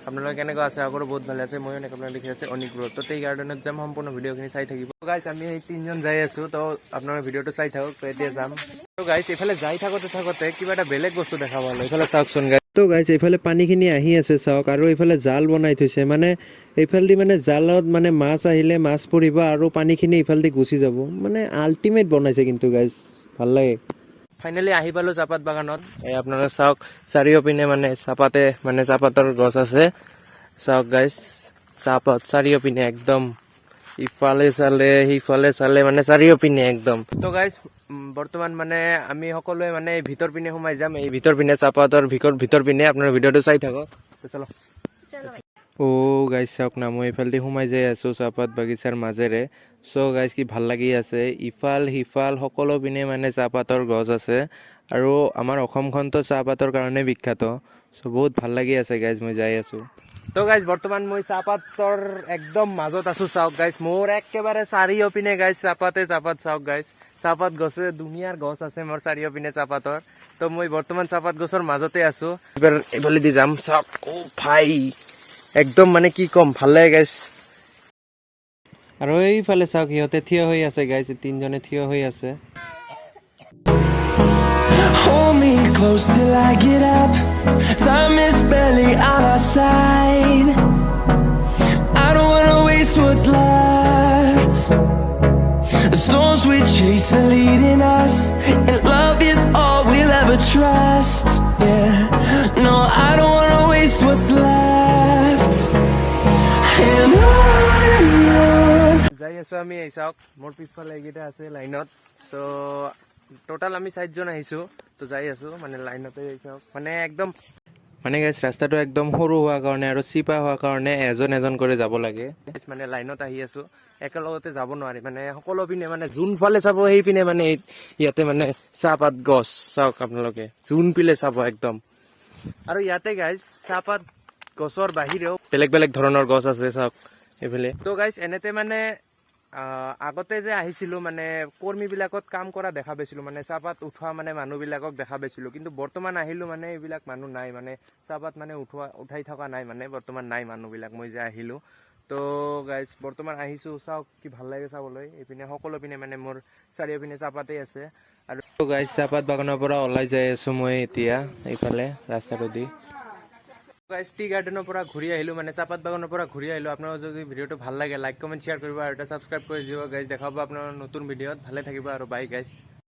আপোনালোকে কেনেকুৱা আছে আগৰো বহুত ভালে আছে মই এনেকৈ আপোনালোকে দেখি আছে অনিক ব্ৰ তো এই গাৰ্ডেনত যাম সম্পূৰ্ণ ভিডিঅ'খিনি চাই থাকিব গাইছ আমি এই তিনিজন যাই আছোঁ তো আপোনালোকে ভিডিঅ'টো চাই থাকক তো এতিয়া যাম তো গাইছ এইফালে যাই থাকোঁতে কিবা এটা বেলেগ বস্তু দেখা পালোঁ এইফালে চাওকচোন গাইছ তো গাইছ এইফালে পানীখিনি আহি আছে চাওক আৰু এইফালে জাল বনাই থৈছে মানে এইফালেদি মানে জালত মানে মাছ আহিলে মাছ পৰিব আৰু পানীখিনি এইফালেদি গুচি যাব মানে আল্টিমেট বনাইছে কিন্তু গাইছ ভাল লাগে ফাইনেলি আহি পালোঁ চাহপাত বাগানত এই আপোনালোকে চাওক চাৰিওপিনে মানে চাহপাতে মানে চাহপাতৰ গছ আছে চাওক গাইছ চাহপাত চাৰিওপিনে একদম ইফালে চালে সিফালে চালে মানে চাৰিওপিনে একদম তো গাইছ বৰ্তমান মানে আমি সকলোৱে মানে ভিতৰ পিনে সোমাই যাম এই ভিতৰ পিনে চাহপাতৰ ভিতৰ পিনে আপোনাৰ ভিডিঅ'টো চাই থাকক চলো গাইছ চাওক না মই এইফালেদি সোমাই যাই আছোঁ চাহপাত বাগিচাৰ মাজেৰে চ' গাইছ কি ভাল লাগি আছে ইফাল সিফাল সকলো পিনে মানে চাহপাতৰ গছ আছে আৰু আমাৰ অসমখনতো চাহপাতৰ কাৰণে বিখ্যাত চ' বহুত ভাল লাগি আছে গাইছ মই যাই আছোঁ তো গাইছ বৰ্তমান মই চাহপাতৰ একদম মাজত আছোঁ চাওক গাইছ মোৰ একেবাৰে চাৰিওপিনে গাইছ চাহপাত চাওক গাইছ চাহপাত গছে দুনিয়াৰ গছ আছে মোৰ চাৰিওপিনে চাহপাতৰ তো মই বৰ্তমান চাহপাত গছৰ মাজতে আছোঁ এইবাৰ এইফালে দি যাম চাওক ভাই একদম মানে কি ক'ম ভাল লাগে গাইছ আৰু এইফালে চাওক সিহঁতে থিয় হৈ আছে গাইছ তিনিজনে থিয় হৈ আছে Hold me close till I get up. Time is barely on our side. I don't wanna waste what's left. The storms we chase are leading us, and love is all we'll ever trust. Yeah, no, I don't wanna waste what's left. And on যাই আছোঁ আমি এই চাওক মোৰ পিছফালে এইকেইটা আছে লাইনত তো টোটাল আমি 4জন আহিছোঁ তো যাই আছোঁ মানে লাইনতে চাওক মানে একদম মানে গাইছ ৰাস্তাটো একদম সৰু হোৱাৰ কাৰণে আৰু চিপা হোৱাৰ কাৰণে এজন কৰি যাব লাগে মানে লাইনত আহি আছোঁ একেলগতে যাব নোৱাৰি মানে সকলো পিনে মানে যোনফালে চাব সেই পিনে মানে ইয়াতে মানে চাহপাত গছ চাওক আপোনালোকে যোন পিলে চাব একদম আৰু ইয়াতে গাইছ চাহপাত গছৰ বাহিৰেও বেলেগ ধৰণৰ গছ আছে চাওক এইফালে তো গাইছ এনেতে মানে আগতে যে আহিছিলোঁ মানে কৰ্মীবিলাকত কাম কৰা দেখা পাইছিলোঁ মানে চাহপাত উঠোৱা মানে মানুহবিলাকক দেখা পাইছিলোঁ কিন্তু বৰ্তমান আহিলোঁ মানে এইবিলাক মানুহ নাই মানে চাহপাত মানে উঠাই থকা নাই মানে বৰ্তমান নাই মানুহবিলাক মই যে আহিলোঁ তো গাইছ বৰ্তমান আহিছোঁ চাওক কি ভাল লাগে চাবলৈ এইপিনে সকলো পিনে মানে মোৰ চাৰিওপিনে চাহপাতেই আছে আৰু গাইছ চাহপাত বাগানৰ পৰা ওলাই যাই আছোঁ মই এতিয়া এইফালে ৰাস্তাটো দি গাইছ টি গাৰ্ডেনৰ পৰা ঘূৰি আহিলোঁ মানে চাহপাত বাগানৰ পৰা ঘূৰি আহিলোঁ আপোনালোকৰ যদি ভিডিঅ'টো ভাল লাগে লাইক কমেণ্ট শ্বেয়াৰ কৰিব আৰু এটা ছাবস্ক্ৰাইব কৰি দিব গাইছ দেখাব আপোনাৰ নতুন ভিডিঅ'ত ভালে থাকিব আৰু বাই গাইছ